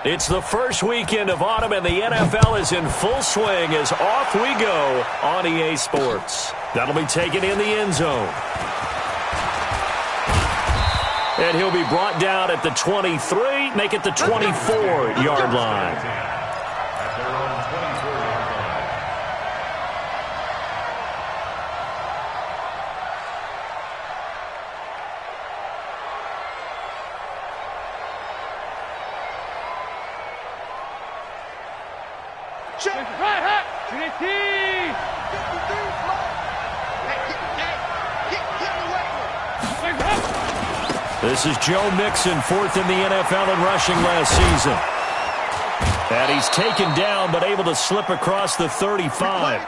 It's the first weekend of autumn, and the NFL is in full swing as off we go on EA Sports. That'll be taken in the end zone. And he'll be brought down at the 23, make it the 24-yard line. This is Joe Mixon, fourth in the NFL in rushing last season. And he's taken down, but able to slip across the 35.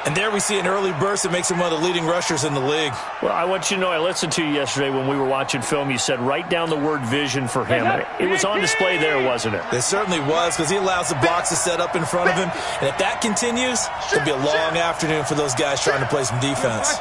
And there we see an early burst that makes him one of the leading rushers in the league. Well, I want you to know, I listened to you yesterday when we were watching film. You said write down the word vision for him. It was on display there, wasn't it? It certainly was, because he allows the blocks to set up in front of him. And if that continues, it'll be a long afternoon for those guys trying to play some defense.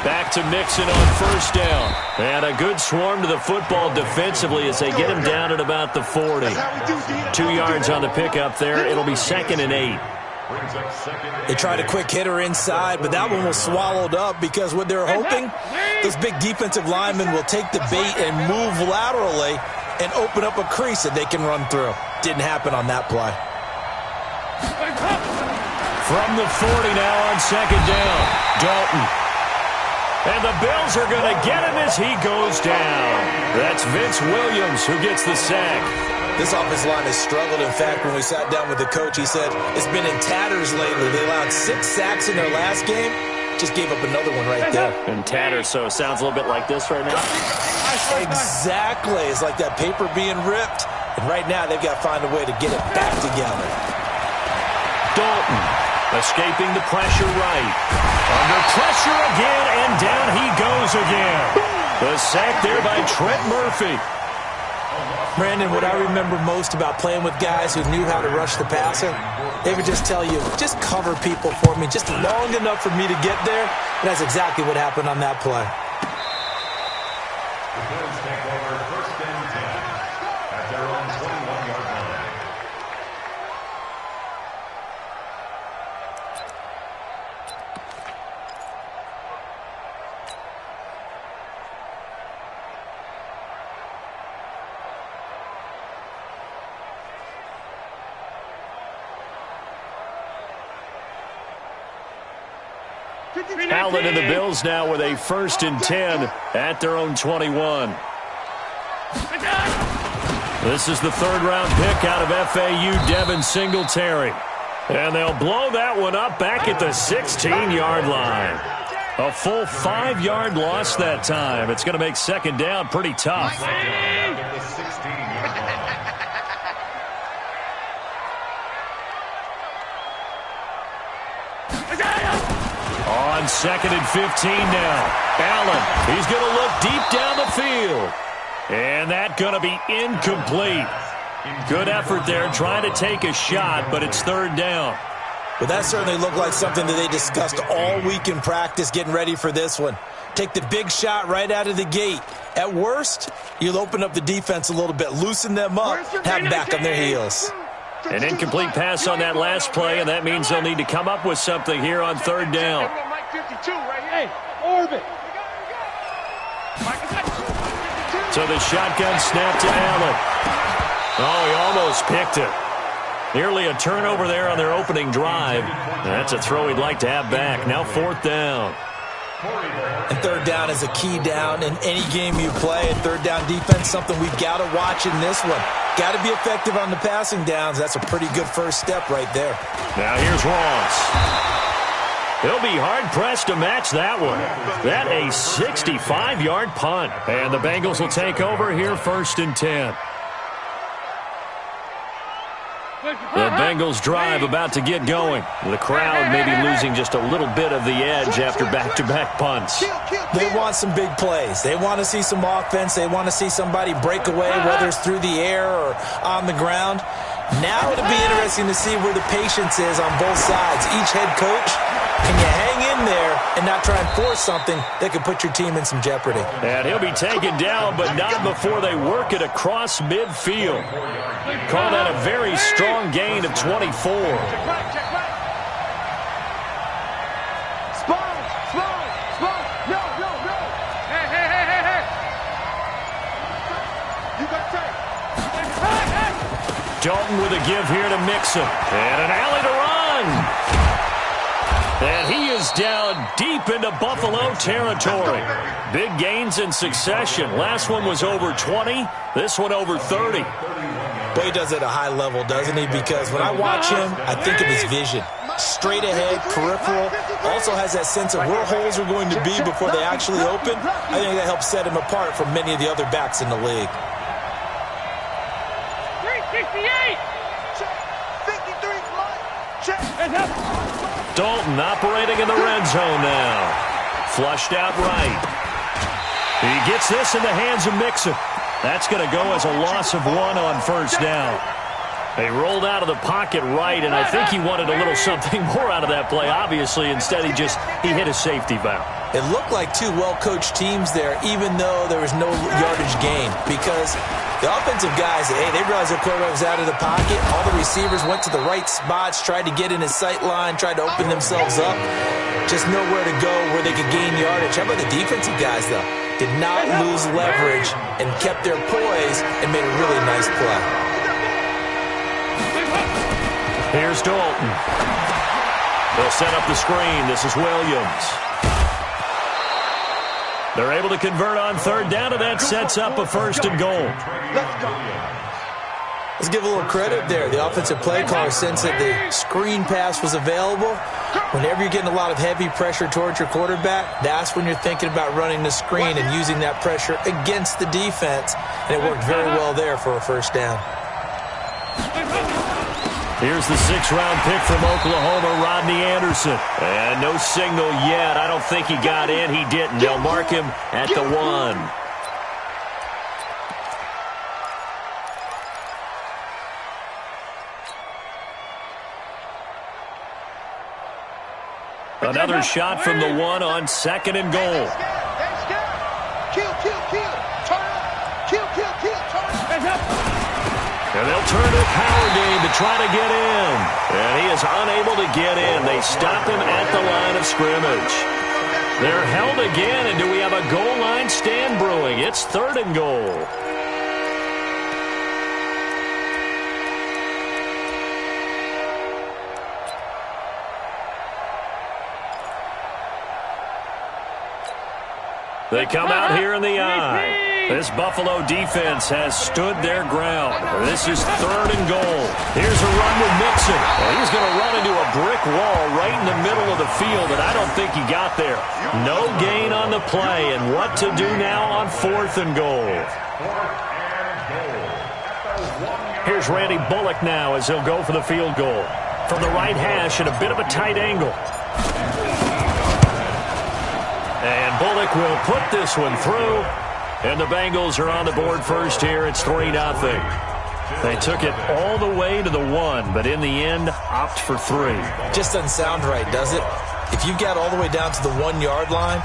Back to Mixon on first down. And a good swarm to the football defensively as they get him down at about the 40. 2 yards on the pickup there. It'll be 2nd and 8. They tried a quick hitter inside, but that one was swallowed up because what they're hoping, those big defensive linemen will take the bait and move laterally and open up a crease that they can run through. Didn't happen on that play. From the 40 now on 2nd down, Dalton. And the Bills are going to get him as he goes down. That's Vince Williams who gets the sack. This offensive line has struggled. In fact, when we sat down with the coach, he said it's been in tatters lately. They allowed 6 sacks in their last game. Just gave up another one right there. In tatters, so it sounds a little bit like this right now. Exactly. It's like that paper being ripped. And right now they've got to find a way to get it back together. Dalton escaping the pressure right. Under pressure again, and down he goes again. The sack there by Trent Murphy. Brandon, what I remember most about playing with guys who knew how to rush the passer, they would just tell you, just cover people for me, just long enough for me to get there. And that's exactly what happened on that play. The Bills take over 1st and 10 at their own 21-yard line. Allen and the Bills now with a 1st and 10 at their own 21. This is the 3rd-round pick out of FAU, Devin Singletary. And they'll blow that one up back at the 16-yard line. A full 5-yard loss that time. It's going to make 2nd down pretty tough. On 2nd and 15 now. Allen, he's going to look deep down the field. And that's going to be incomplete. Good effort there trying to take a shot, but it's 3rd down. Well, that certainly looked like something that they discussed all week in practice getting ready for this one. Take the big shot right out of the gate. At worst, you'll open up the defense a little bit, loosen them up, have them back on their heels. An incomplete pass on that last play, and that means they'll need to come up with something here on 3rd down. So the shotgun snap to Allen. Oh, he almost picked it. Nearly a turnover there on their opening drive. That's a throw he'd like to have back. Now 4th down. And 3rd down is a key down in any game you play. And 3rd down defense, something we've got to watch in this one. Got to be effective on the passing downs. That's a pretty good first step right there. Now here's Ross. He'll be hard-pressed to match that one. That a 65-yard punt. And the Bengals will take over here 1st and 10. The Bengals drive about to get going. The crowd maybe losing just a little bit of the edge after back-to-back punts. They want some big plays. They want to see some offense. They want to see somebody break away, whether it's through the air or on the ground. Now it'll be interesting to see where the patience is on both sides. Each head coach, can you hang in in there and not try and force something that could put your team in some jeopardy. And he'll be taken down, but not before they work it across midfield. Call that a very strong gain of 24. Dalton with a give here to Mixon. And an alley to run. And he is down deep into Buffalo territory. Big gains in succession. Last one was over 20. This one over 30. Boy, he does it at a high level, doesn't he? Because when I watch him, I think of his vision. Straight ahead, peripheral. Also has that sense of where holes are going to be before they actually open. I think that helps set him apart from many of the other backs in the league. 368. Dalton operating in the red zone now. Flushed out right. He gets this in the hands of Mixon. That's going to go as a loss of 1 on first down. They rolled out of the pocket right, and I think he wanted a little something more out of that play, obviously. Instead, he hit a safety valve. It looked like two well-coached teams there, even though there was no yardage gain, because the offensive guys, hey, they realized their quarterback was out of the pocket. All the receivers went to the right spots, tried to get in his sight line, tried to open themselves up. Just nowhere to go where they could gain yardage. How about the defensive guys, though? Did not lose leverage and kept their poise and made a really nice play. Here's Dalton. They'll set up the screen. This is Williams. They're able to convert on third down, and that sets up a 1st and goal. Let's give a little credit there. The offensive play caller sensed that the screen pass was available. Whenever you're getting a lot of heavy pressure towards your quarterback, that's when you're thinking about running the screen and using that pressure against the defense. And it worked very well there for a 1st down. Here's the 6th-round pick from Oklahoma, Rodney Anderson. And no signal yet. I don't think he got in. He didn't. They'll mark him at the 1. Another shot from the 1 on 2nd and goal. And they'll turn to a power game to try to get in. And he is unable to get in. They stop him at the line of scrimmage. They're held again, and do we have a goal line stand brewing? It's 3rd and goal. They come out here in the eye. This Buffalo defense has stood their ground. This is 3rd and goal. Here's a run with Mixon. Well, he's going to run into a brick wall right in the middle of the field, and I don't think he got there. No gain on the play, and what to do now on 4th and goal. Here's Randy Bullock now as he'll go for the field goal. From the right hash at a bit of a tight angle. And Bullock will put this one through. And the Bengals are on the board first here. It's 3-0. They took it all the way to the 1, but in the end, opt for 3. Just doesn't sound right, does it? If you got all the way down to the 1-yard line,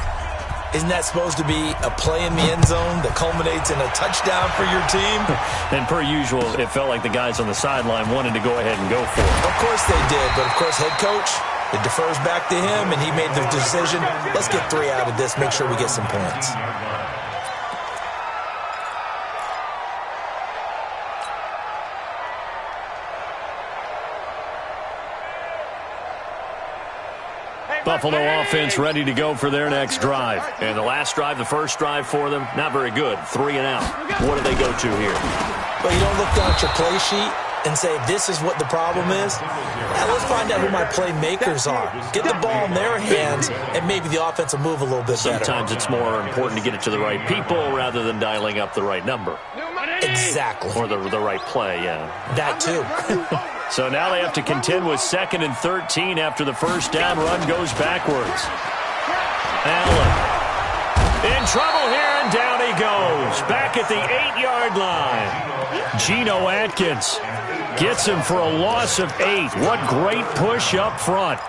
isn't that supposed to be a play in the end zone that culminates in a touchdown for your team? And per usual, it felt like the guys on the sideline wanted to go ahead and go for it. Of course they did, but of course head coach, it defers back to him, and he made the decision, let's get 3 out of this, make sure we get some points. Buffalo offense ready to go for their next drive. And the last drive, the first drive for them, not very good. 3 and out. What do they go to here? Well, you don't look down at your play sheet and say, this is what the problem is. Now let's find out who my playmakers are. Get the ball in their hands, and maybe the offense will move a little bit better. Sometimes it's more important to get it to the right people rather than dialing up the right number. Exactly. Or the right play, yeah. That too. So now they have to contend with 2nd and 13 after the first down run goes backwards. Allen in trouble here, and down he goes. Back at the 8-yard line. Geno Atkins gets him for a loss of 8. What great push up front.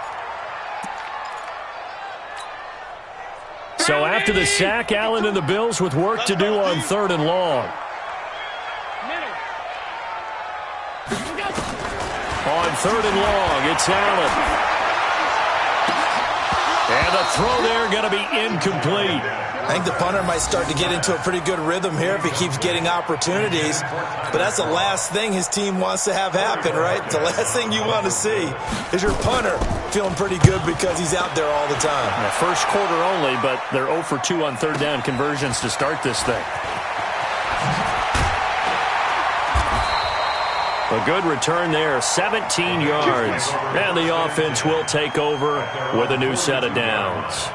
So after the sack, Allen and the Bills with work to do on 3rd and long. On 3rd and long, it's Allen. And the throw there going to be incomplete. I think the punter might start to get into a pretty good rhythm here if he keeps getting opportunities. But that's the last thing his team wants to have happen, right? The last thing you want to see is your punter feeling pretty good because he's out there all the time. Now, first quarter only, but they're 0 for 2 on 3rd down conversions to start this thing. A good return there, 17 yards. And the offense will take over with a new set of downs.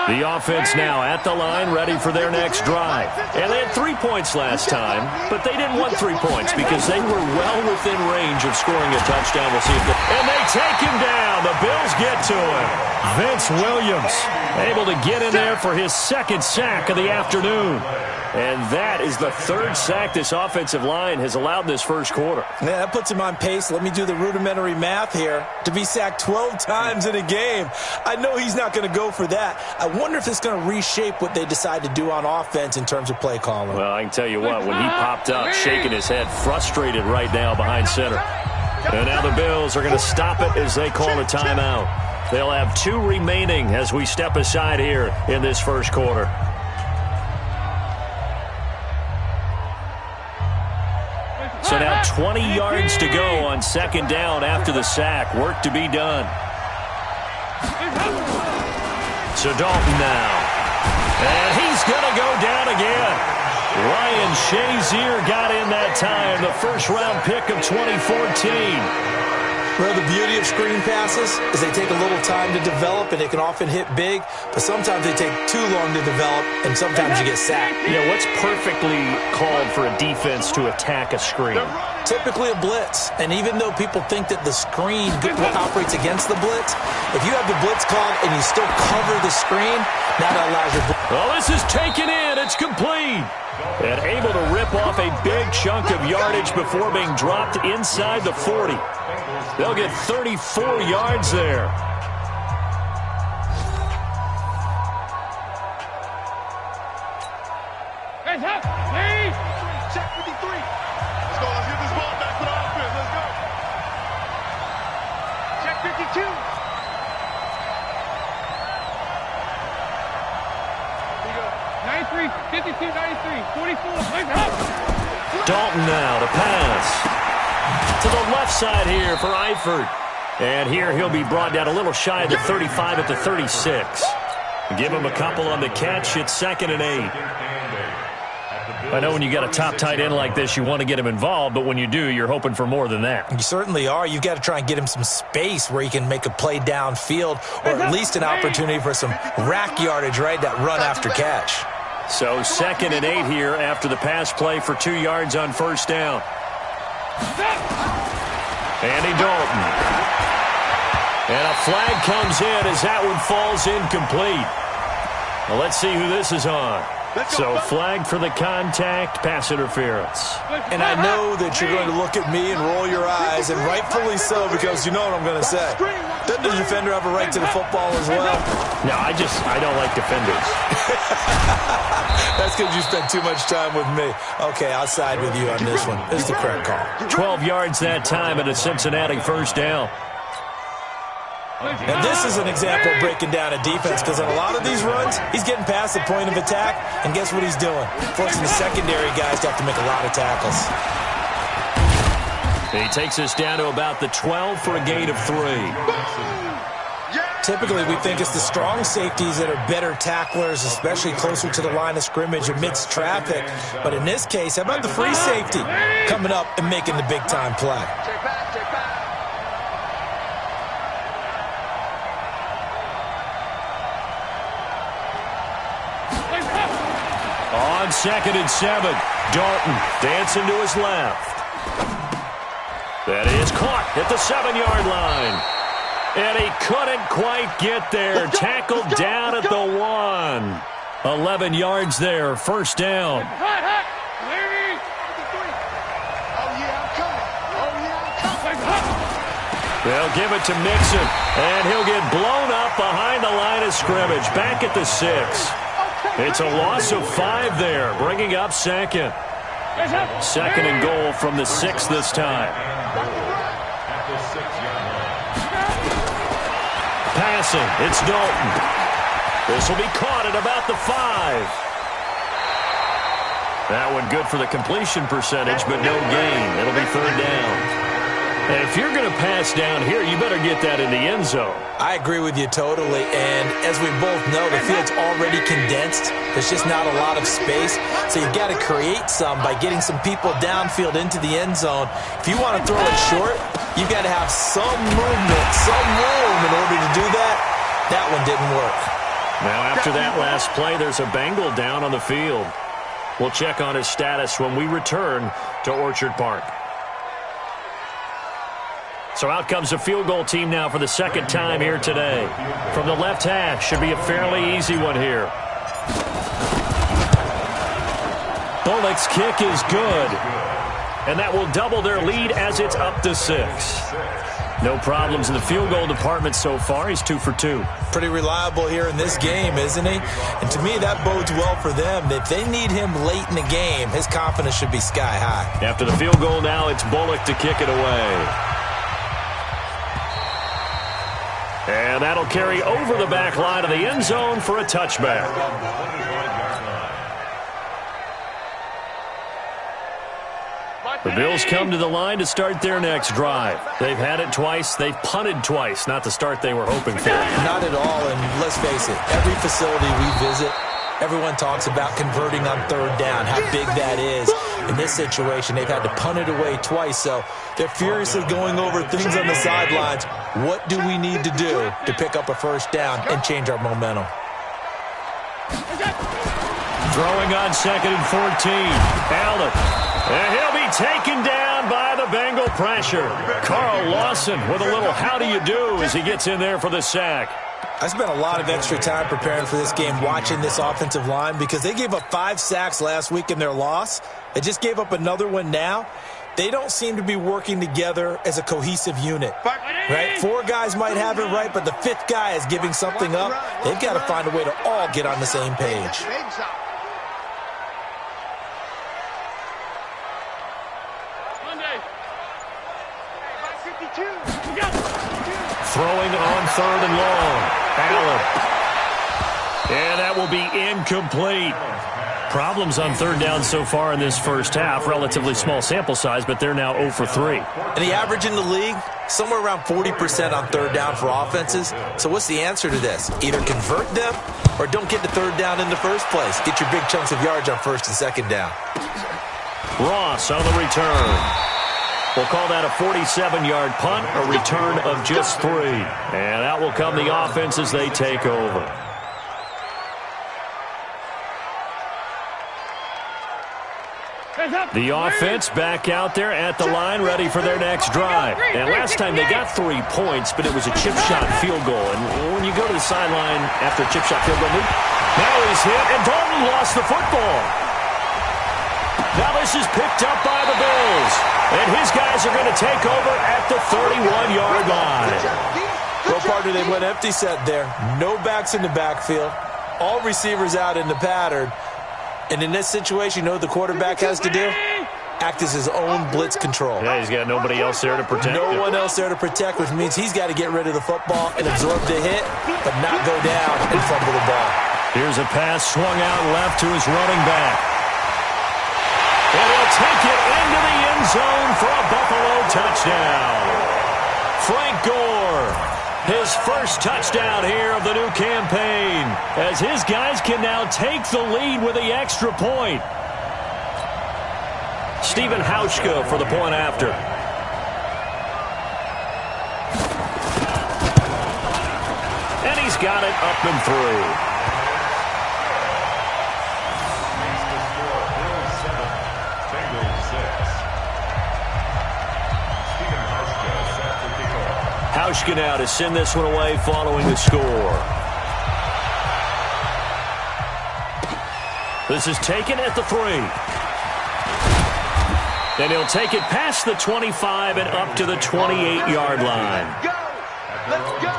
The offense now at the line, ready for their next drive. And they had 3 points last time, but they didn't want 3 points because they were well within range of scoring a touchdown. We'll see if and they take him down. The Bills get to him. Vince Williams able to get in there for his 2nd sack of the afternoon. And that is the 3rd sack this offensive line has allowed this first quarter. Yeah, that puts him on pace. Let me do the rudimentary math here. To be sacked 12 times in a game, I know he's not going to go for that. I wonder if it's going to reshape what they decide to do on offense in terms of play calling. Well, I can tell you what, when he popped up, shaking his head, frustrated right now behind center. And now the Bills are going to stop it as they call a timeout. They'll have 2 remaining as we step aside here in this first quarter. So now 20 yards to go on 2nd down after the sack. Work to be done. So Dalton now. And he's going to go down again. Ryan Shazier got in that time, the first-round pick of 2014. Well, the beauty of screen passes is they take a little time to develop, and they can often hit big, but sometimes they take too long to develop, and sometimes you get sacked. Yeah, what's perfectly called for a defense to attack a screen? Typically a blitz, and even though people think that the screen operates against the blitz, if you have the blitz called and you still cover the screen, that allows your blitz. Well, this is taken in. It's complete. And able to rip off a big chunk of yardage before being dropped inside the 40. They'll get 34 yards there. Guys, up, please. Check 53. Let's go. Let's get this ball back to the offense. Let's go. Check 52. Here we go. 93, 52, 93, 44. Let's up. Dalton now to pass. To the left side here for Eifert. And here he'll be brought down a little shy of the 35 at the 36. Give him a couple on the catch. It's 2nd and 8. I know when you got a top tight end like this, you want to get him involved, but when you do, you're hoping for more than that. You certainly are. You've got to try and get him some space where he can make a play downfield, or at least an opportunity for some rack yardage, right? That run after catch. So 2nd and 8 here after the pass play for 2 yards on 1st down. Andy Dalton. And a flag comes in as that one falls incomplete. Well, let's see who this is on. So flag for the contact, pass interference. And I know that you're going to look at me and roll your eyes, and rightfully so, because you know what I'm going to say. Doesn't the defender have a right to the football as well? No, I don't like defenders. That's because you spent too much time with me. Okay, I'll side with you on this one. This is the correct call. 12 yards that time, and a Cincinnati 1st down. And this is an example of breaking down a defense, because on a lot of these runs, he's getting past the point of attack, and guess what he's doing? Forcing the secondary guys to have to make a lot of tackles. He takes us down to about the 12 for a gain of 3. Typically, we think it's the strong safeties that are better tacklers, especially closer to the line of scrimmage amidst traffic. But in this case, how about the free safety coming up and making the big-time play? On 2nd and 7, Dalton dancing to his left. That is caught at the 7-yard line. And he couldn't quite get there. Tackled down at the 1. 11 yards there, 1st down. They'll give it to Mixon, and he'll get blown up behind the line of scrimmage, back at the 6. It's a loss of 5 there, bringing up second. Second and goal from the 6 this time. Passing, it's Dalton. This will be caught at about the 5. That one good for the completion percentage, but no gain. It'll be third down. And if you're going to pass down here, you better get that in the end zone. I agree with you totally. And as we both know, the field's already condensed. There's just not a lot of space. So you've got to create some by getting some people downfield into the end zone. If you want to throw it short, you've got to have some movement, some room in order to do that. That one didn't work. Now after that last play, there's a Bengal down on the field. We'll check on his status when we return to Orchard Park. So out comes the field goal team now for the second time here today. From the left hash, should be a fairly easy one here. Bullock's kick is good. And that will double their lead as it's up to 6. No problems in the field goal department so far. He's 2 for 2. Pretty reliable here in this game, isn't he? And to me, that bodes well for them. If they need him late in the game, his confidence should be sky high. After the field goal now, it's Bullock to kick it away. And that'll carry over the back line of the end zone for a touchback. The Bills come to the line to start their next drive. They've had it twice. They've punted twice. Not the start they were hoping for. Not at all, and let's face it, every facility we visit, everyone talks about converting on third down, how big that is. In this situation, they've had to punt it away twice, so they're furiously going over things on the sidelines. What do we need to do to pick up a first down and change our momentum? Throwing on 2nd and 14. Allen. And he'll be taken down by the Bengal pressure. Carl Lawson with a little how do you do as he gets in there for the sack. I spent a lot of extra time preparing for this game watching this offensive line because they gave up 5 sacks last week in their loss. They just gave up another one now. They don't seem to be working together as a cohesive unit, right? 4 guys might have it right, but the 5th guy is giving something up. They've got to find a way to all get on the same page. Throwing on 3rd and long. Allen. And that will be incomplete. Problems on 3rd down so far in this first half. Relatively small sample size, but they're now 0 for 3. And the average in the league, somewhere around 40% on 3rd down for offenses. So what's the answer to this? Either convert them or don't get to 3rd down in the first place. Get your big chunks of yards on 1st and 2nd down. Ross on the return. We'll call that a 47-yard punt, a return of just 3. And out will come the offense as they take over. The offense back out there at the line, ready for their next drive. And last time they got 3 points, but it was a chip shot field goal. And when you go to the sideline after a chip shot field goal, now he's hit, and Dalton lost the football. Now this is picked up by the Bills. And his guys are going to take over at the 31-yard line. Well, partner, they went empty set there. No backs in the backfield. All receivers out in the pattern. And in this situation, you know what the quarterback has to do? Act as his own blitz control. Yeah, he's got nobody else there to protect him. No one else there to protect, which means he's got to get rid of the football and absorb the hit, but not go down and fumble the ball. Here's a pass swung out left to his running back. And he'll take it into the end zone for a Buffalo touchdown. Frank Gore, his first touchdown here of the new campaign, as his guys can now take the lead with the extra point. Stephen Hauschka for the point after. And he's got it up and through. Hauschka now to send this one away following the score. This is taken at the 3. And he'll take it past the 25 and up to the 28-yard line. Let's go.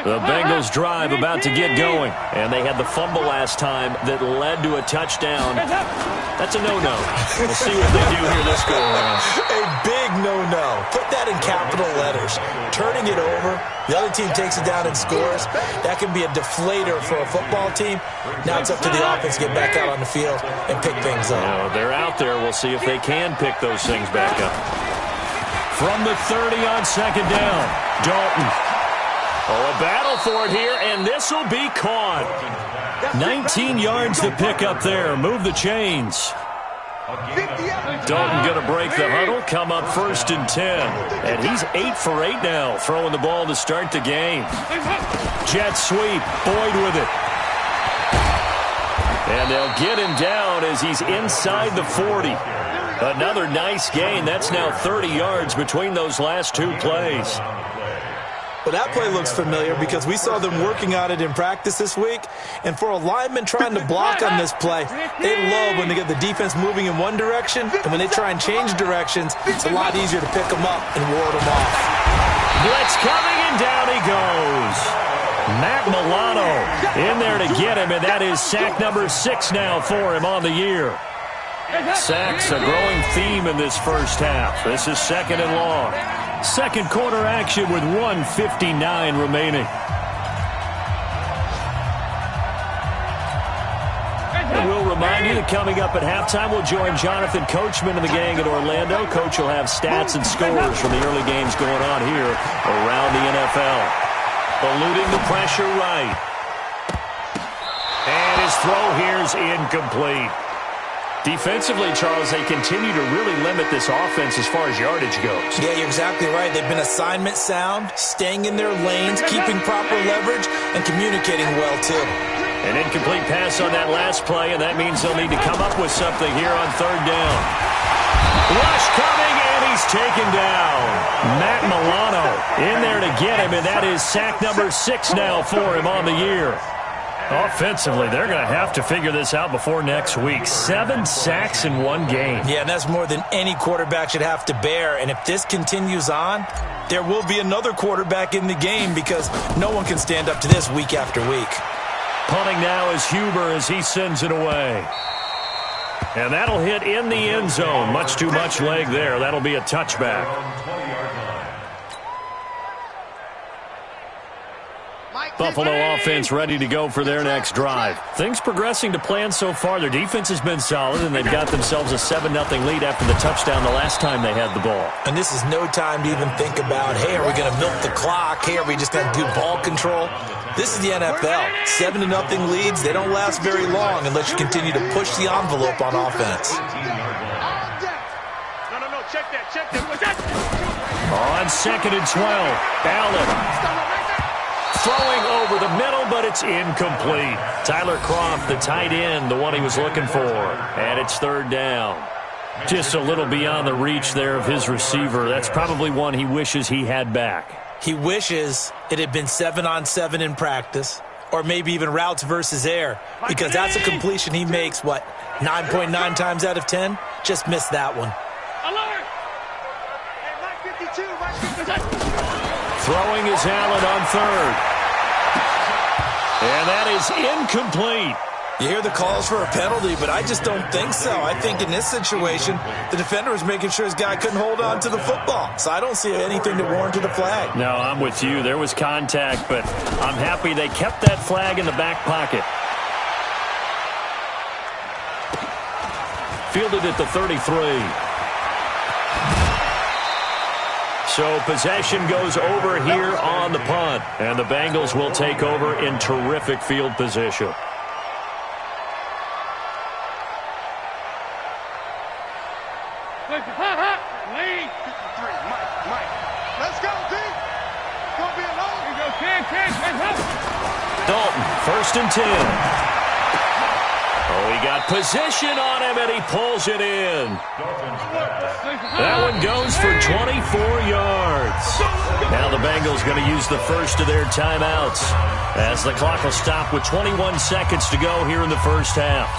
The Bengals drive about to get going, and they had the fumble last time that led to a touchdown. That's a no-no. We'll see what they do here this go-around. A big no-no. Put that in capital letters. Turning it over, the other team takes it down and scores. That can be a deflator for a football team. Now it's up to the offense to get back out on the field and pick things up. You know, they're out there. We'll see if they can pick those things back up. From the 30 on second down, Dalton. Oh, a battle for it here, and this will be caught. 19 yards to pick up there. Move the chains. Dalton going to break the huddle, come up 1st and 10. And he's 8 for 8 now, throwing the ball to start the game. Jet sweep, Boyd with it. And they'll get him down as he's inside the 40. Another nice gain. That's now 30 yards between those last two plays. Well, that play looks familiar because we saw them working on it in practice this week. And for a lineman trying to block on this play, they love when they get the defense moving in one direction. And when they try and change directions, it's a lot easier to pick them up and ward them off. Blitz coming, and down he goes. Matt Milano in there to get him, and that is sack number 6 now for him on the year. Sacks a growing theme in this first half. This is 2nd and long. Second quarter action with 1:59 remaining. And we'll remind you that coming up at halftime, we'll join Jonathan Coachman and the gang in Orlando. Coach will have stats and scores from the early games going on here around the NFL. Eluding the pressure right. And his throw here is incomplete. Defensively, Charles, they continue to really limit this offense as far as yardage goes. Yeah, you're exactly right. They've been assignment sound, staying in their lanes, keeping proper leverage, and communicating well, too. An incomplete pass on that last play, and that means they'll need to come up with something here on 3rd down. Rush coming, and he's taken down. Matt Milano in there to get him, and that is sack number 6 now for him on the year. Offensively, they're going to have to figure this out before next week. 7 sacks in one game. Yeah, and that's more than any quarterback should have to bear. And if this continues on, there will be another quarterback in the game because no one can stand up to this week after week. Punting now is Huber as he sends it away. And that'll hit in the end zone. Much too much leg there. That'll be a touchback. Buffalo offense ready to go for their next drive. Things progressing to plan so far. Their defense has been solid, and they've got themselves a 7-0 lead after the touchdown the last time they had the ball. And this is no time to even think about, hey, are we going to milk the clock? Hey, are we just going to do ball control? This is the NFL. 7-0 leads, they don't last very long unless you continue to push the envelope on offense. No, check that. On 2nd and 12, Allen. Throwing over the middle, but it's incomplete. Tyler Kroft, the tight end, the one he was looking for. And it's 3rd down. Just a little beyond the reach there of his receiver. That's probably one he wishes he had back. He wishes it had been 7-on-7 in practice, or maybe even routes versus air, because that's a completion he makes, 9.9 times out of 10? Just missed that one. Throwing is Allen on 3rd. And that is incomplete. You hear the calls for a penalty, but I just don't think so. I think in this situation, the defender was making sure his guy couldn't hold on to the football. So I don't see anything to warrant a flag. No, I'm with you. There was contact, but I'm happy they kept that flag in the back pocket. Fielded at the 33. So possession goes over here on the punt, and the Bengals will take over in terrific field position. Let's go, D. Gonna be alone. Dalton, 1st and 10. Oh, he got position on him, and he pulls it in. That one goes for 24 yards. Now the Bengals going to use the first of their timeouts as the clock will stop with 21 seconds to go here in the first half.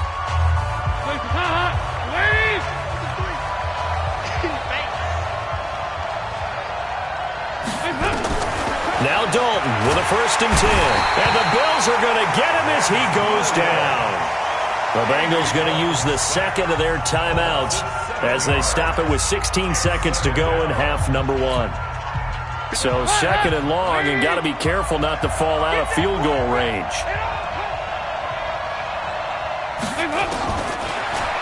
Now Dalton with a 1st and 10. And the Bills are going to get him as he goes down. The Bengals going to use the second of their timeouts as they stop it with 16 seconds to go in half number 1. So 2nd and long, and got to be careful not to fall out of field goal range.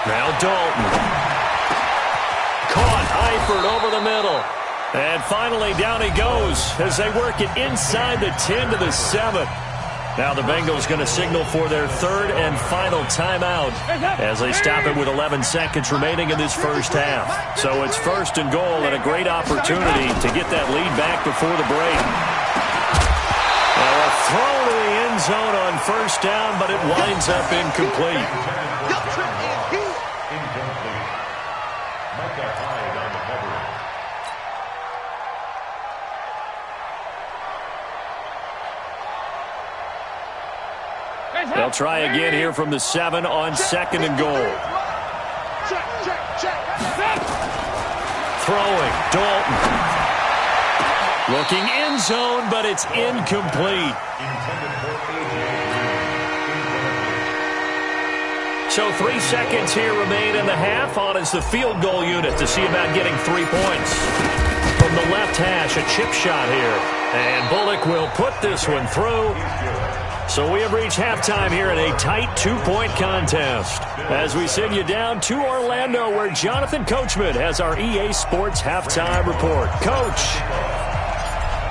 Now Dalton. Caught Eifert over the middle. And finally, down he goes as they work it inside the 10 to the 7. Now the Bengals going to signal for their 3rd and final timeout as they stop it with 11 seconds remaining in this first half. So it's 1st and goal and a great opportunity to get that lead back before the break. Now a throw to the end zone on 1st down, but it winds up incomplete. They'll try again here from the 7 on 2nd and goal. Throwing, Dalton. Looking end zone, but it's incomplete. So 3 seconds here remain in the half. On is the field goal unit to see about getting 3 points. From the left hash, a chip shot here. And Bullock will put this one through. So we have reached halftime here in a tight 2-point contest as we send you down to Orlando where Jonathan Coachman has our EA Sports halftime report. Coach,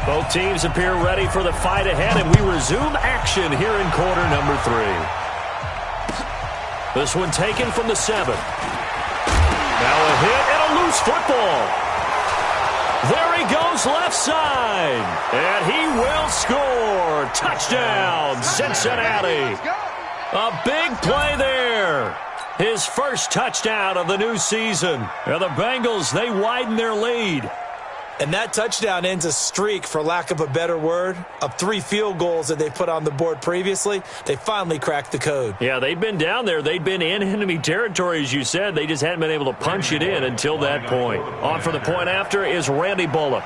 both teams appear ready for the fight ahead, and we resume action here in quarter number 3. This one taken from the 7. Now a hit and a loose football. There he goes left side, and he will score. Touchdown, Cincinnati. A big play there. His first touchdown of the new season. And the Bengals, they widen their lead. And that touchdown ends a streak, for lack of a better word, of 3 field goals that they put on the board previously. They finally cracked the code. Yeah, they'd been down there. They'd been in enemy territory, as you said. They just hadn't been able to punch it in until that point. On for the point after is Randy Bullock.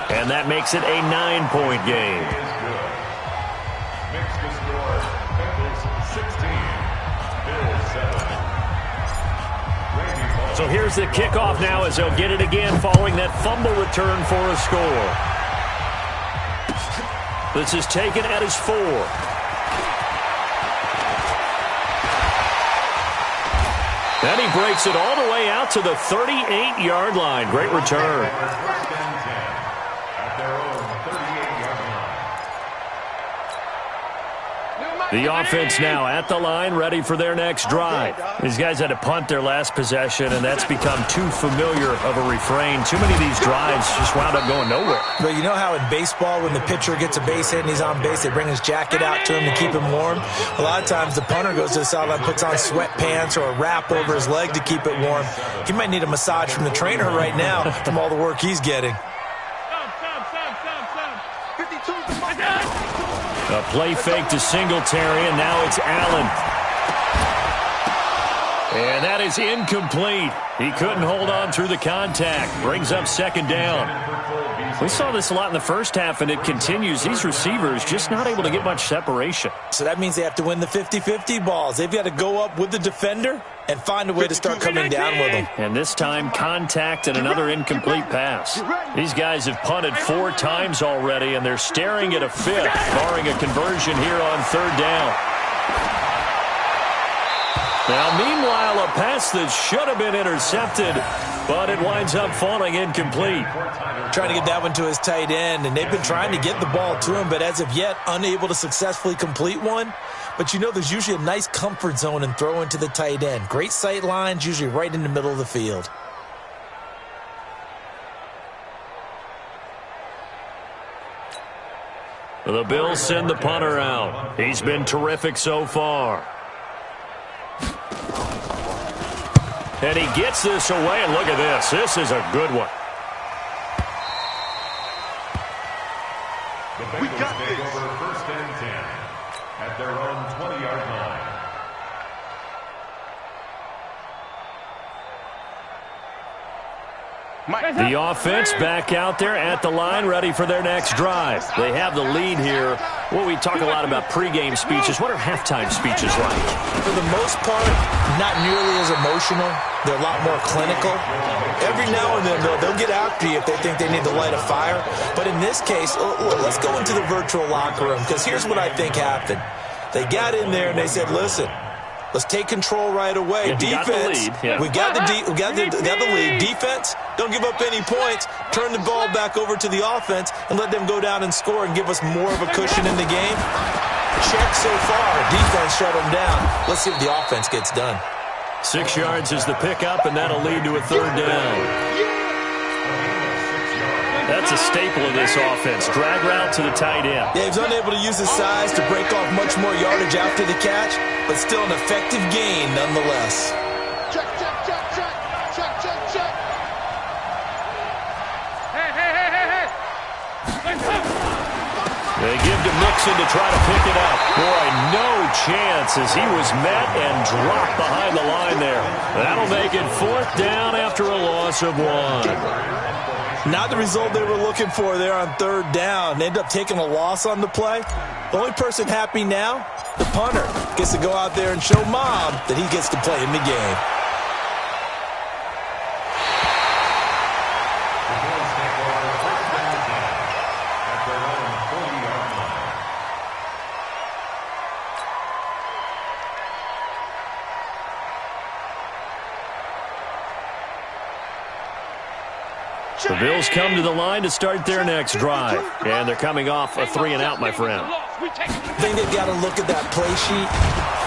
And that makes it a 9-point game. So here's the kickoff now as they'll get it again following that fumble return for a score. This is taken at his 4. And he breaks it all the way out to the 38-yard line. Great return. The offense now at the line, ready for their next drive. These guys had to punt their last possession, and that's become too familiar of a refrain. Too many of these drives just wound up going nowhere. But you know how in baseball, when the pitcher gets a base hit and he's on base, they bring his jacket out to him to keep him warm? A lot of times the punter goes to the sideline, puts on sweatpants or a wrap over his leg to keep it warm. He might need a massage from the trainer right now from all the work he's getting. A play fake to Singletary, and now it's Allen. And that is incomplete. He couldn't hold on through the contact. Brings up 2nd down. We saw this a lot in the first half, and it continues. These receivers just not able to get much separation. So that means they have to win the 50-50 balls. They've got to go up with the defender and find a way to start coming down with them. And this time, contact and another incomplete pass. These guys have punted 4 times already, and they're staring at a 5th, barring a conversion here on 3rd down. Now, meanwhile, a pass that should have been intercepted, but it winds up falling incomplete. Trying to get that one to his tight end, and they've been trying to get the ball to him, but as of yet, unable to successfully complete one. But you know there's usually a nice comfort zone in throwing to the tight end. Great sight lines, usually right in the middle of the field. The Bills send the punter out. He's been terrific so far. And he gets this away, and look at this. This is a good one. We got this. Over first and 10 at their own 20-yard line. The offense back out there at the line, ready for their next drive. They have the lead here. Well, we talk a lot about pregame speeches. What are halftime speeches like? For the most part, not nearly as emotional. They're a lot more clinical. Every now and then, they'll get after you if they think they need to light a fire. But in this case, let's go into the virtual locker room, because here's what I think happened. They got in there and they said, listen, let's take control right away. Defense, we got the lead. Defense, don't give up any points. Turn the ball back over to the offense and let them go down and score and give us more of a cushion in the game. Check so far. Defense shut them down. Let's see if the offense gets done. 6 yards is the pickup, and that'll lead to a third down. That's a staple of this offense. Drag route to the tight end. Yeah, he's unable to use his size to break off much more yardage after the catch, but still an effective gain nonetheless. Check, check, check, check. Check, check, check. Hey, hey, hey, hey, hey. They give to Mixon to try to pick it up. Boy, no chance as he was met and dropped behind the line there. That'll make it fourth down after a loss of 1. Not the result they were looking for there on third down. They end up taking a loss on the play. The only person happy now, the punter, gets to go out there and show Mom that he gets to play in the game. The Bills come to the line to start their next drive. And they're coming off a 3-and-out, my friend. I think they've got to look at that play sheet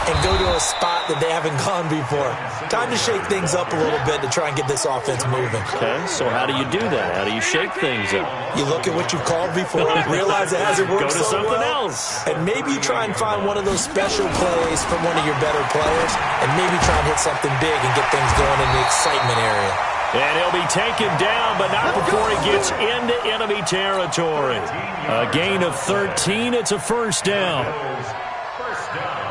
and go to a spot that they haven't gone before. Time to shake things up a little bit to try and get this offense moving. Okay, so how do you do that? How do you shake things up? You look at what you've called before, realize it hasn't worked Go to so something well, else. and maybe you try and find one of those special plays from one of your better players, and maybe try and hit something big and get things going in the excitement area. And he'll be taken down, but not before he gets into enemy territory. A gain of 13. It's a first down. First down.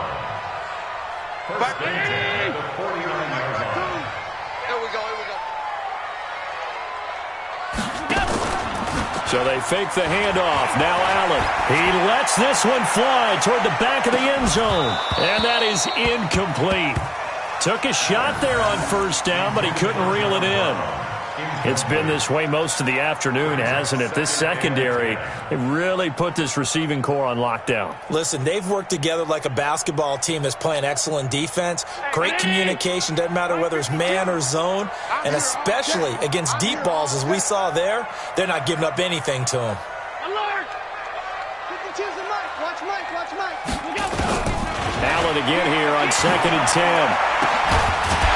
First and 10 at the 40-yard line. Here we go, here we go. So they fake the handoff. Now Allen. He lets this one fly toward the back of the end zone. And that is incomplete. Took a shot there on first down, but he couldn't reel it in. It's been this way most of the afternoon, hasn't it? This secondary, they really put this receiving core on lockdown. Listen, they've worked together like a basketball team that's playing excellent defense. Great communication, doesn't matter whether it's man or zone. And especially against deep balls, as we saw there, they're not giving up anything to them. Alert! Watch Mike, watch Mike. Allen again here on 2nd and 10.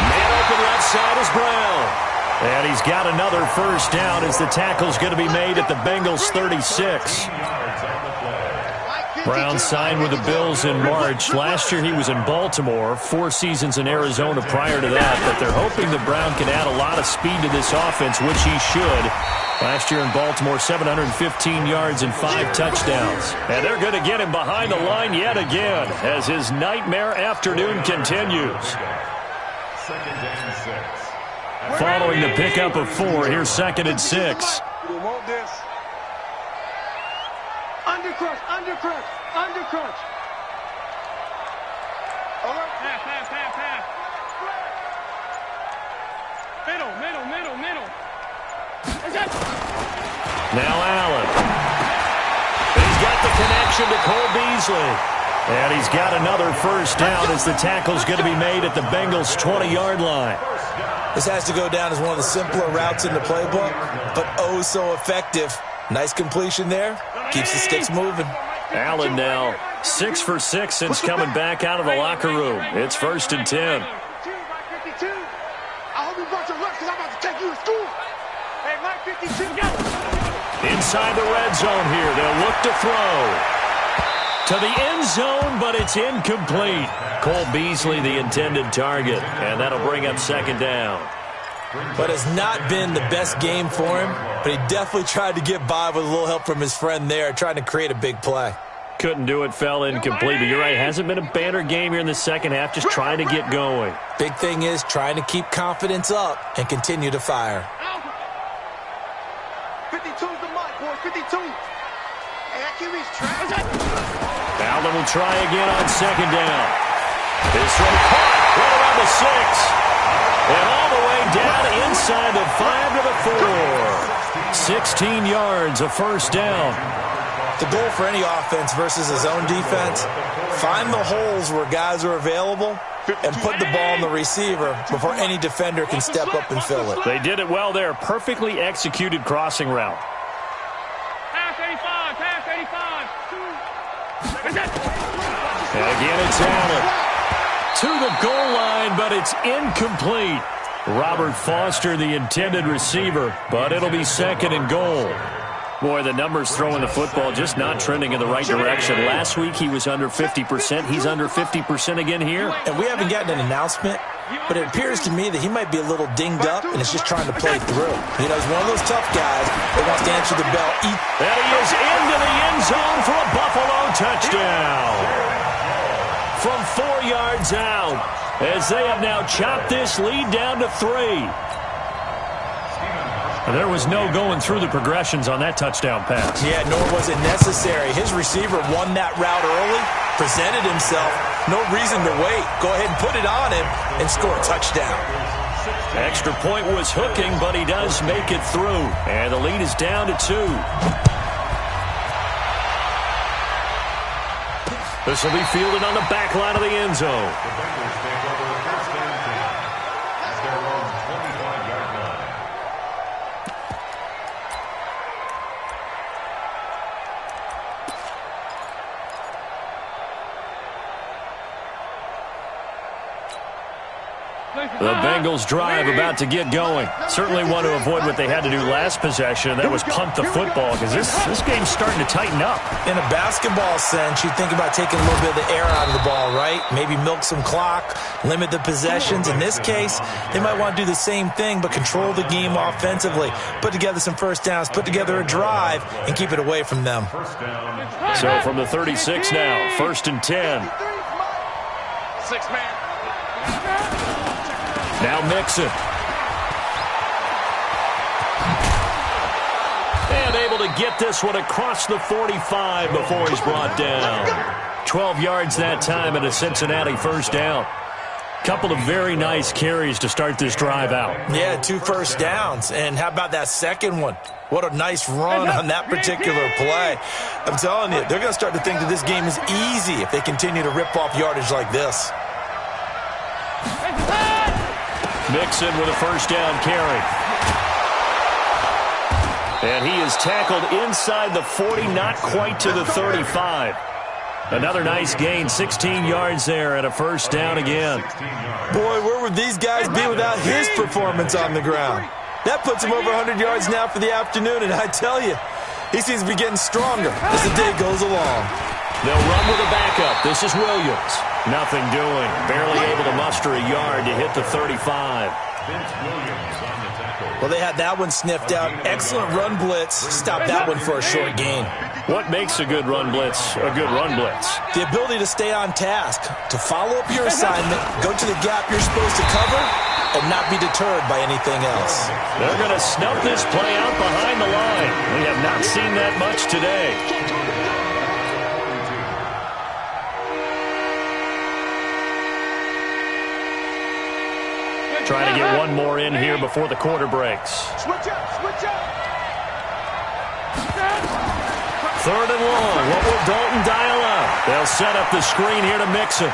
Man open left side is Brown. And he's got another first down as the tackle's going to be made at the Bengals 36. Brown signed with the Bills in March. Last year he was in Baltimore, 4 seasons in Arizona prior to that. But they're hoping that Brown can add a lot of speed to this offense, which he should. Last year in Baltimore, 715 yards and 5 touchdowns. And they're going to get him behind the line yet again as his nightmare afternoon continues. Second and 6. Following the pickup of 4, here's 2nd and 6. We want this. Undercrush, undercrush, undercrush. Alert. Pass. Middle. Now Allen. He's got the connection to Cole Beasley. And he's got another first down as the tackle's going to be made at the Bengals' 20-yard line. This has to go down as one of the simpler routes in the playbook, but oh so effective. Nice completion there. Keeps the sticks moving. Allen now 6 for 6 since coming back out of the locker room. It's 1st and 10. I hope you brought your lunch because I'm about to take you to school. Hey, Mike 52, go. Inside the red zone here. They'll look to throw. To the end zone, but it's incomplete. Cole Beasley, the intended target, and that'll bring up second down. But it's not been the best game for him, but he definitely tried to get by with a little help from his friend there, trying to create a big play. Couldn't do it, fell incomplete, but you're right, hasn't been a banner game here in the second half, just trying to get going. Big thing is trying to keep confidence up and continue to fire. 52's the mic, boys, 52. Hey, that QB's trash. Allen will try again on second down. This one caught right around the 6. And all the way down inside the 5 to the 4. 16 yards, a first down. The goal for any offense versus his own defense, find the holes where guys are available and put the ball on the receiver before any defender can step up and fill it. They did it well there. Perfectly executed crossing route. Pass 85, pass 85. And again, it's Allen. To the goal line, but it's incomplete. Robert Foster, the intended receiver, but it'll be second and goal. Boy, the numbers throwing the football just not trending in the right direction. Last week he was under 50%. He's under 50% again here. And we haven't gotten an announcement, but it appears to me that he might be a little dinged up and is just trying to play through. You know, he's one of those tough guys that wants to answer the bell. And he is into the end zone for a Buffalo touchdown. From 4 yards out, as they have now chopped this lead down to 3. There was no going through the progressions on that touchdown pass. Yeah, nor was it necessary. His receiver won that route early, presented himself. No reason to wait. Go ahead and put it on him and score a touchdown. Extra point was hooking, but he does make it through. And the lead is down to 2. This will be fielded on the back line of the end zone. The Bengals drive about to get going. Certainly want to avoid what they had to do last possession. That was punt the football, because this game's starting to tighten up. In a basketball sense, you think about taking a little bit of the air out of the ball, right? Maybe milk some clock, limit the possessions. In this case, they might want to do the same thing, but control the game offensively. Put together some first downs, put together a drive, and keep it away from them. So from the 36 now, 1st and 10. 6-man. Now Mixon. And able to get this one across the 45 before he's brought down. 12 yards that time and a Cincinnati first down. Couple of very nice carries to start this drive out. Yeah, 2 first downs. And how about that second one? What a nice run on that particular play. I'm telling you, they're going to start to think that this game is easy if they continue to rip off yardage like this. Mixon with a first down carry. And he is tackled inside the 40, not quite to the 35. Another nice gain, 16 yards there and a first down again. Boy, where would these guys be without his performance on the ground? That puts him over 100 yards now for the afternoon, and I tell you, he seems to be getting stronger as the day goes along. They'll run with a backup. This is Williams. Nothing doing. Barely able to muster a yard to hit the 35. Well, they had that one sniffed out. Excellent run blitz. Stopped that one for a short gain. What makes a good run blitz a good run blitz? The ability to stay on task, to follow up your assignment, go to the gap you're supposed to cover, and not be deterred by anything else. They're going to snuff this play out behind the line. We have not seen that much today. Trying to get one more in here before the quarter breaks. Switch up, switch up. 3rd and long. What will Dalton dial up? They'll set up the screen here to Mixon.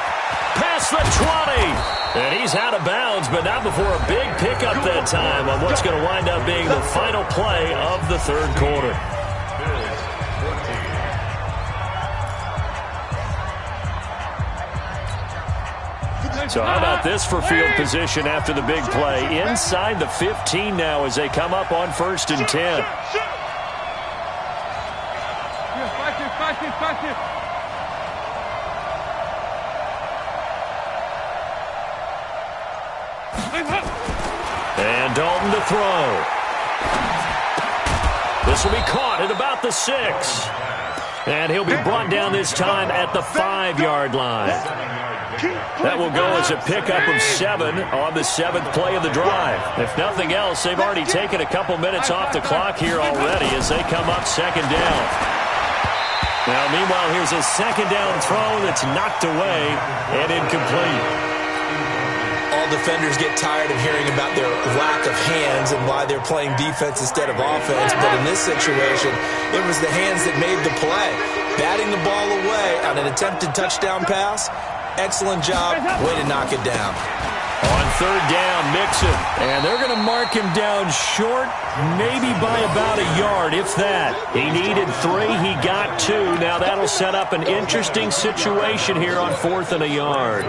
Past the 20. And he's out of bounds, but not before a big pickup that time on what's going to wind up being the final play of the 3rd quarter. So how about this for field position after the big play? Inside the 15 now as they come up on 1st and 10. And Dalton to throw. This will be caught at about the 6. And he'll be brought down this time at the 5-yard line. That will go as a pickup of 7 on the 7th play of the drive. If nothing else, they've already taken a couple minutes off the clock here already as they come up 2nd down. Now, meanwhile, here's a 2nd down throw that's knocked away and incomplete. All defenders get tired of hearing about their lack of hands and why they're playing defense instead of offense. But in this situation, it was the hands that made the play. Batting the ball away on an attempted touchdown pass. Excellent job. Way to knock it down. On 3rd down, Mixon. And they're going to mark him down short, maybe by about a yard, if that. He needed 3. He got 2. Now that'll set up an interesting situation here on 4th and a yard.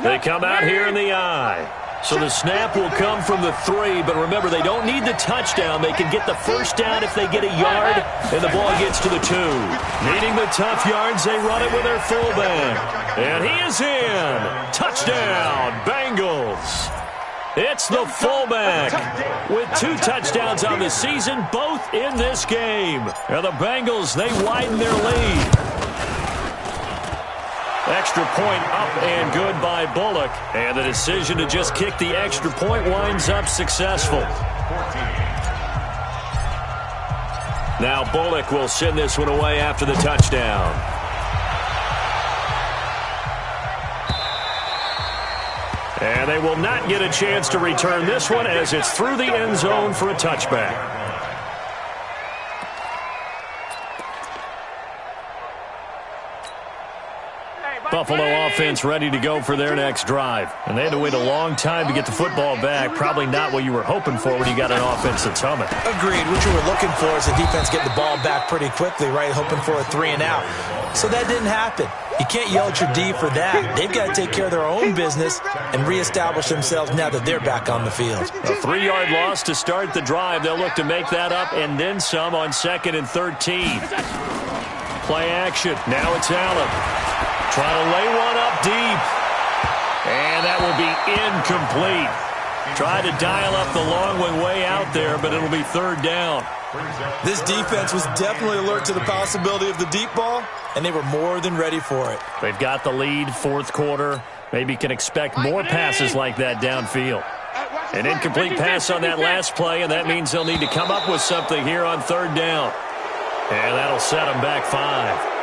They come out here in the I. So the snap will come from the 3, but remember, they don't need the touchdown. They can get the 1st down if they get a yard, and the ball gets to the 2. Needing the tough yards, they run it with their fullback. And he is in. Touchdown, Bengals. It's the fullback with 2 touchdowns on the season, both in this game. And the Bengals, they widen their lead. Extra point up and good by Bullock. And the decision to just kick the extra point winds up successful. Now Bullock will send this one away after the touchdown. And they will not get a chance to return this one as it's through the end zone for a touchback. Buffalo offense ready to go for their next drive. And they had to wait a long time to get the football back. Probably not what you were hoping for when you got an offense that's humming. Agreed. What you were looking for is the defense get the ball back pretty quickly, right? Hoping for a 3 and out. So that didn't happen. You can't yell at your D for that. They've got to take care of their own business and reestablish themselves now that they're back on the field. A 3-yard loss to start the drive. They'll look to make that up and then some on 2nd and 13. Play action. Now it's Allen. Trying to lay one up deep. And that will be incomplete. Tried to dial up the long one way out there, but it'll be 3rd down. This defense was definitely alert to the possibility of the deep ball, and they were more than ready for it. They've got the lead, 4th quarter. Maybe can expect more passes like that downfield. An incomplete pass on that last play, and that means they'll need to come up with something here on 3rd down. And that'll set them back 5.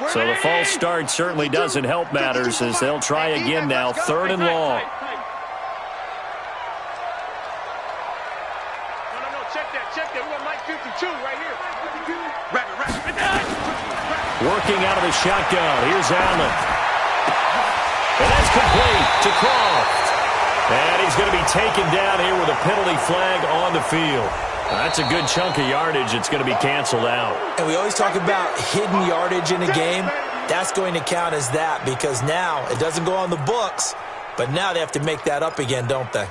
So the false start certainly doesn't help matters as they'll try again now, 3rd and long. No, check that. We got Mike 52 right here. Working out of the shotgun. Here's Allen. And that's complete to Croft. And he's going to be taken down here with a penalty flag on the field. That's a good chunk of yardage. It's going to be canceled out. And we always talk about hidden yardage in a game. That's going to count as that because now it doesn't go on the books, but now they have to make that up again, don't they?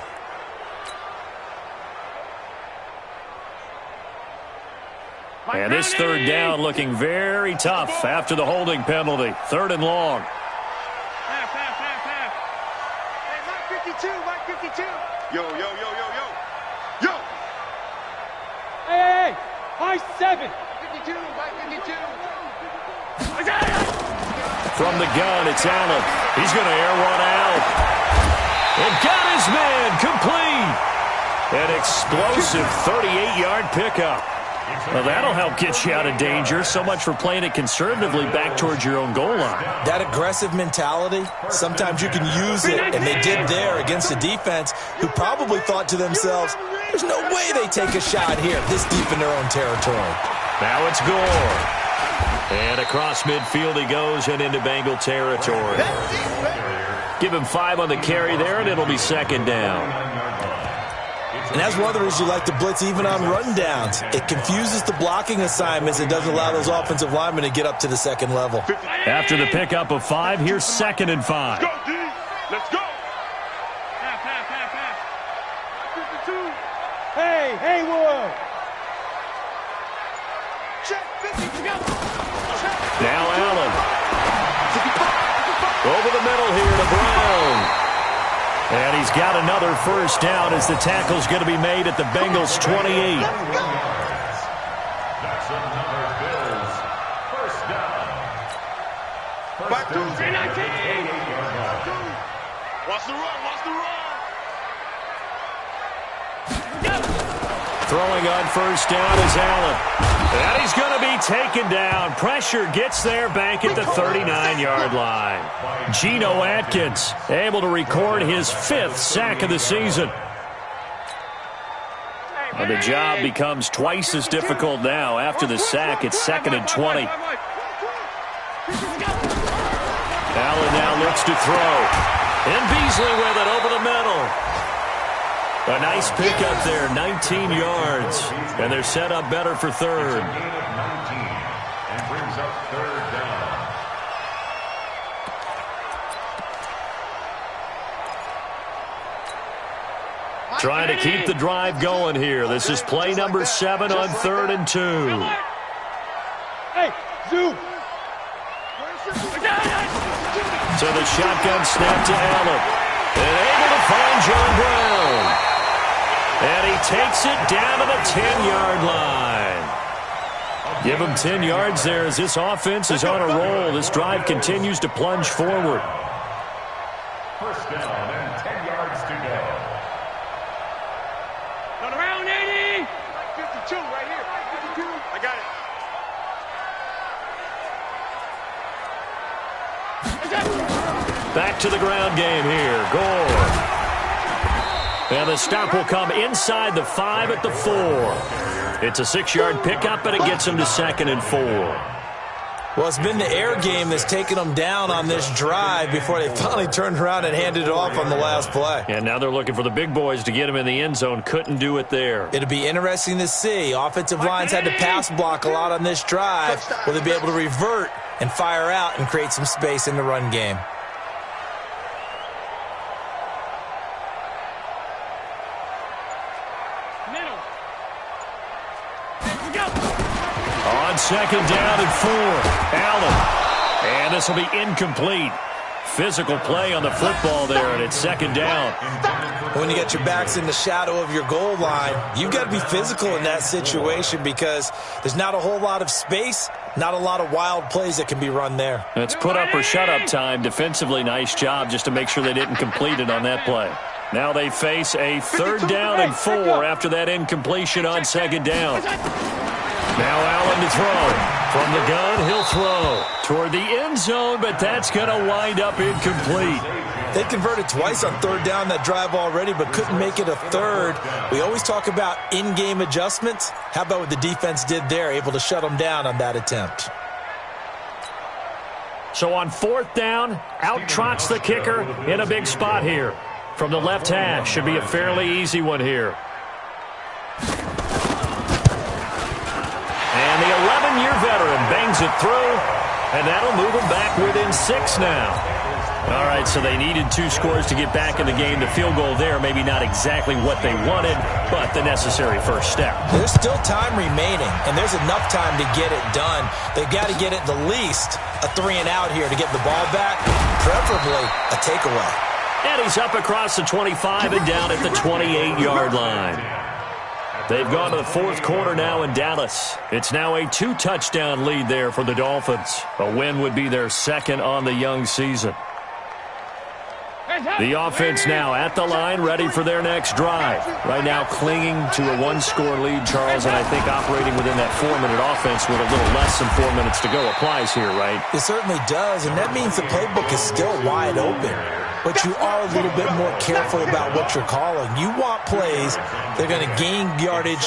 And this 3rd down looking very tough after the holding penalty. 3rd and long. Half. Hey, Mike 52. Yo. Hey, Mike 7. 52, Mike 52. From the gun, it's Allen. He's going to air one out. And got his man complete. An explosive 38-yard pickup. Well, that'll help get you out of danger. So much for playing it conservatively back towards your own goal line. That aggressive mentality, sometimes you can use it, and they did there against a defense who probably thought to themselves, there's no way they take a shot here this deep in their own territory. Now it's Gore. And across midfield he goes and into Bengal territory. Give him 5 on the carry there, and it'll be 2nd down. And that's one of the reasons you like to blitz even on rundowns. It confuses the blocking assignments. It doesn't allow those offensive linemen to get up to the 2nd level. After the pickup of 5, here's 2nd and 5. Go, D. Now Allen. Over the middle here to Brown. And he's got another first down as the tackle's going to be made at the Bengals' 28. That's another Bills first down. Back to 19. Watch the run, watch the run. Throwing on first down is Allen. And he's going to be taken down. Pressure gets there back at the 39-yard line. Geno Atkins able to record his 5th sack of the season. And the job becomes twice as difficult now. After the sack, it's 2nd and 20. Allen now looks to throw. And Beasley with it over the middle. A nice pickup there, 19 yards. And they're set up better for third. And brings up third down. Trying to keep the drive going here. This is play number 7 on 3rd and 2. Hey, Zoo. So the shotgun snap to Allen. And able to find John Brown. And he takes it down to the 10-yard line. Give him 10 yards there as this offense is on a roll. This drive continues to plunge forward. First down and 10 yards to go. Turn around, 80. 52 right here. 52. I got it. Back to the ground game here. Gore. And the stop will come inside the 5 at the 4. It's a 6-yard pickup, and it gets him to 2nd and 4. Well, it's been the air game that's taken them down on this drive before they finally turned around and handed it off on the last play. And now they're looking for the big boys to get him in the end zone. Couldn't do it there. It'll be interesting to see. Offensive lines had to pass block a lot on this drive. Will they be able to revert and fire out and create some space in the run game? On 2nd down and 4, Allen. And this will be incomplete. Physical play on the football there, and it's 2nd down. When you get your backs in the shadow of your goal line, you've got to be physical in that situation because there's not a whole lot of space, not a lot of wild plays that can be run there. It's put up or shut up time. Defensively, nice job just to make sure they didn't complete it on that play. Now they face a 3rd down and 4 after that incompletion on 2nd down. Now Allen to throw. From the gun, he'll throw toward the end zone, but that's going to wind up incomplete. They converted twice on 3rd down that drive already, but couldn't make it a 3rd. We always talk about in-game adjustments. How about what the defense did there, able to shut them down on that attempt? So on 4th down, out trots the kicker in a big spot here. From the left hash, should be a fairly easy one here. And the 11-year veteran bangs it through, and that'll move them back within 6 now. All right, so they needed 2 scores to get back in the game. The field goal there, maybe not exactly what they wanted, but the necessary first step. There's still time remaining, and there's enough time to get it done. They've got to get at the least a 3-and-out here to get the ball back, preferably a takeaway. And he's up across the 25 and down at the 28-yard line. They've gone to the 4th quarter now in Dallas. It's now a 2-touchdown lead there for the Dolphins. A win would be their 2nd on the young season. The offense now at the line, ready for their next drive. Right now clinging to a 1-score lead, Charles, and I think operating within that 4-minute offense with a little less than 4 minutes to go applies here, right? It certainly does, and that means the playbook is still wide open. But you are a little bit more careful about what you're calling. You want plays that are going to gain yardage,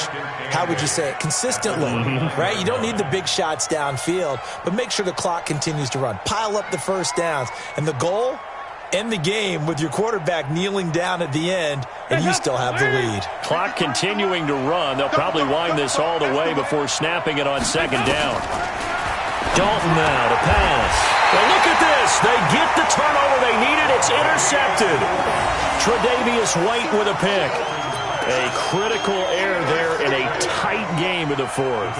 how would you say it, consistently, right? You don't need the big shots downfield, but make sure the clock continues to run. Pile up the first downs. And the goal, end the game with your quarterback kneeling down at the end, and you still have the lead. Clock continuing to run. They'll probably wind this all the way before snapping it on 2nd down. Dalton now to pass. Well, look at this. They get the turnover they needed. It's intercepted. Tre'Davious White with a pick. A critical error there in a tight game in the fourth.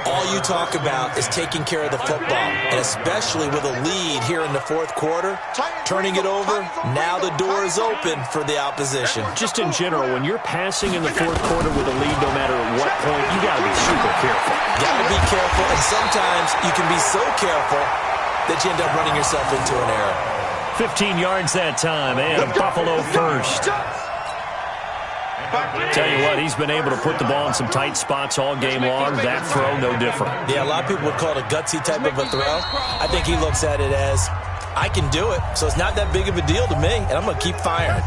All you talk about is taking care of the football, and especially with a lead here in the fourth quarter, turning it over, now the door is open for the opposition. Just in general, when you're passing in the fourth quarter with a lead, no matter what point, you got to be super careful. Got to be careful, and sometimes you can be so careful that you end up running yourself into an error. 15 yards that time, and Buffalo first. Tell you what, he's been able to put the ball in some tight spots all game long. That throw, no different. Yeah, a lot of people would call it a gutsy type of a throw. I think he looks at it as, I can do it, so it's not that big of a deal to me, and I'm going to keep firing.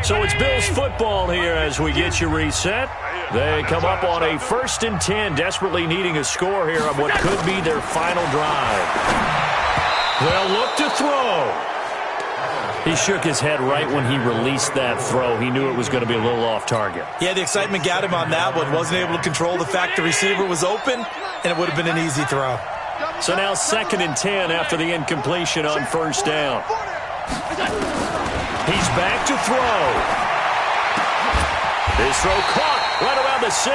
So it's Bills football here as we get you reset. They come up on a 1st and 10, desperately needing a score here on what could be their final drive. They'll look to throw. He shook his head right when he released that throw. He knew it was going to be a little off target. Yeah, the excitement got him on that one. Wasn't able to control the fact the receiver was open, and it would have been an easy throw. So now 2nd and 10 after the incompletion on 1st down. He's back to throw. His throw caught right around the 6.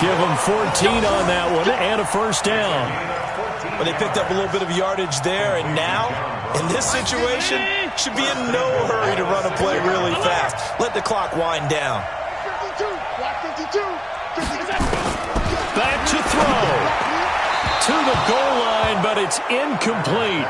Give him 14 on that one and a 1st down. But they picked up a little bit of yardage there, and now, in this situation, should be in no hurry to run a play really fast. Let the clock wind down. Back to throw. To the goal line, but it's incomplete.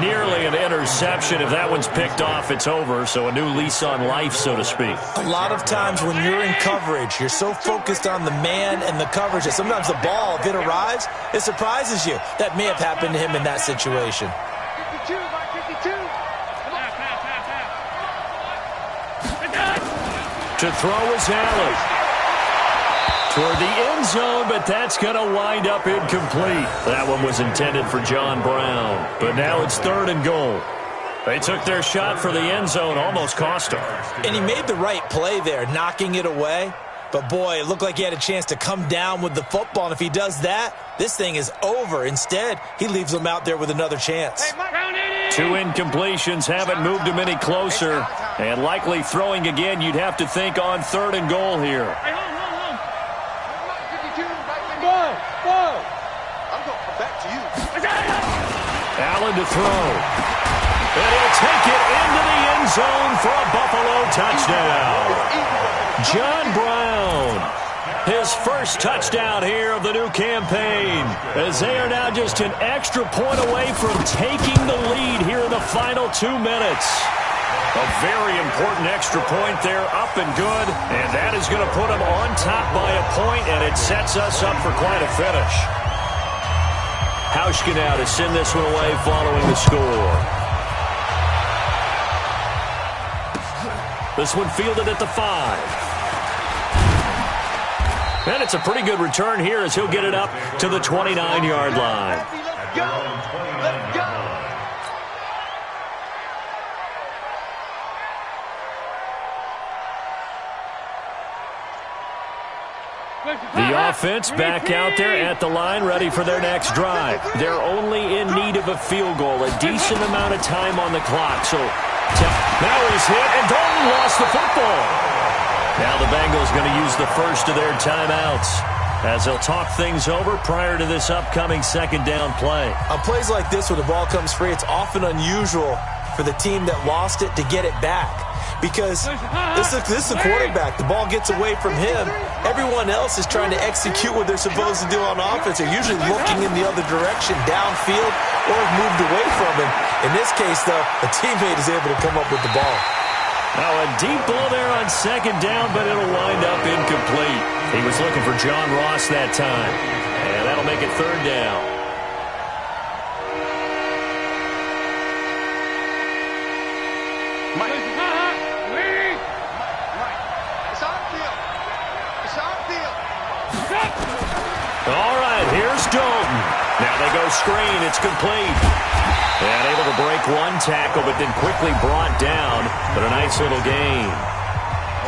Nearly an interception. If that one's picked off, it's over. So a new lease on life, so to speak. A lot of times when you're in coverage, you're so focused on the man and the coverage that sometimes the ball, if it arrives, it surprises you. That may have happened to him in that situation. To throw is Allen. Toward the end zone, but that's going to wind up incomplete. That one was intended for John Brown, but now it's 3rd and goal. They took their shot for the end zone, almost cost him. And he made the right play there, knocking it away. But, boy, it looked like he had a chance to come down with the football, and if he does that, this thing is over. Instead, he leaves him out there with another chance. 2 incompletions haven't moved him any closer, and likely throwing again, you'd have to think on 3rd and goal here. Allen to throw. And he'll take it into the end zone for a Buffalo touchdown. John Brown, his first touchdown here of the new campaign, as they are now just an extra point away from taking the lead here in the final 2 minutes. A very important extra point there, up and good, and that is going to put them on top by a point, and it sets us up for quite a finish. Hauschka now to send this one away following the score. This one fielded at the 5. And it's a pretty good return here as he'll get it up to the 29-yard line. Let's go! Let's go! The offense back out there at the line, ready for their next drive. They're only in need of a field goal, a decent amount of time on the clock. So now he's hit, and Dalton lost the football. Now the Bengals going to use the first of their timeouts as they'll talk things over prior to this upcoming 2nd down play. On plays like this, when the ball comes free, it's often unusual for the team that lost it to get it back. Because this is the quarterback. The ball gets away from him. Everyone else is trying to execute what they're supposed to do on offense. They're usually looking in the other direction, downfield, or have moved away from him. In this case, though, a teammate is able to come up with the ball. Now a deep ball there on 2nd down, but it'll wind up incomplete. He was looking for John Ross that time. And that'll make it 3rd down. All right, here's Dalton. Now they go screen. It's complete. And able to break one tackle, but then quickly brought down. But a nice little gain.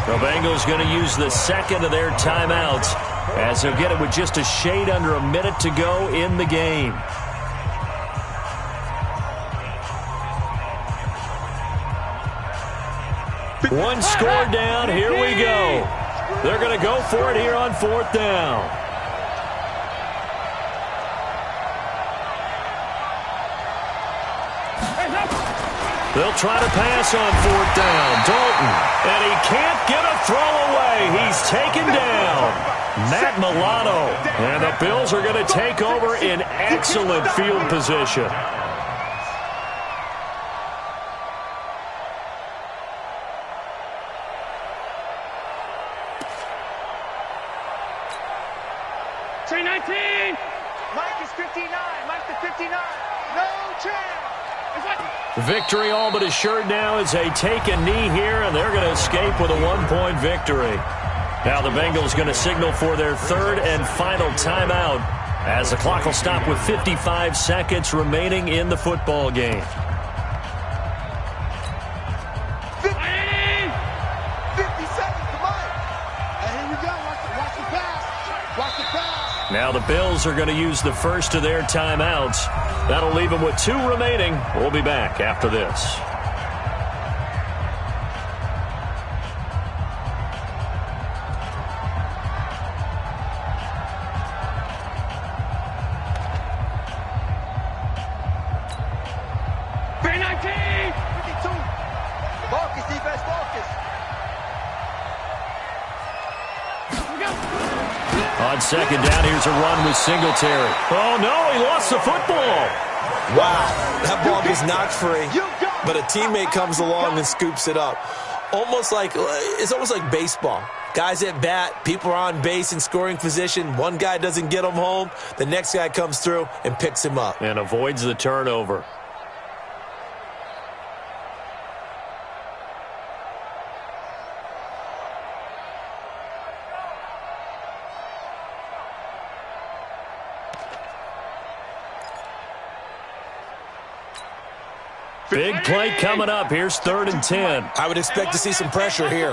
The Bengals going to use the 2nd of their timeouts as they'll get it with just a shade under a minute to go in the game. One score down. Here we go. They're going to go for it here on 4th down. They'll try to pass on 4th down. Dalton. And he can't get a throw away. He's taken down. Matt Milano. And the Bills are going to take over in excellent field position. Mike is 59. Mike to 59. No chance. Victory all but assured now as they take a knee here, and they're going to escape with a 1-point victory. Now the Bengals going to signal for their 3rd and final timeout as the clock will stop with 55 seconds remaining in the football game. 50 seconds to Mike. And here we go. Watch the pass. Watch the pass. Now the Bills are going to use the first of their timeouts. That'll leave them with 2 remaining. We'll be back after this. Focus, defense, focus. On 2nd down, here's a run with Singletary. Oh, no, he lost the football. Wow, that ball gets knocked free, but a teammate comes along and scoops it up. It's almost like baseball. Guys at bat, people are on base in scoring position. One guy doesn't get him home. The next guy comes through and picks him up. And avoids the turnover. Big play coming up. Here's 3rd and 10. I would expect to see some pressure here.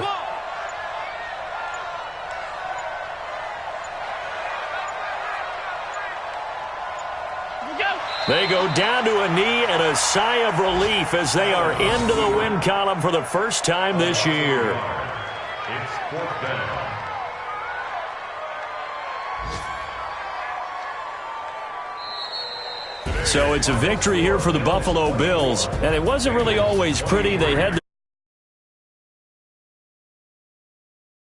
They go down to a knee and a sigh of relief as they are into the win column for the first time this year. It's 4th down. So it's a victory here for the Buffalo Bills, and it wasn't really always pretty. They had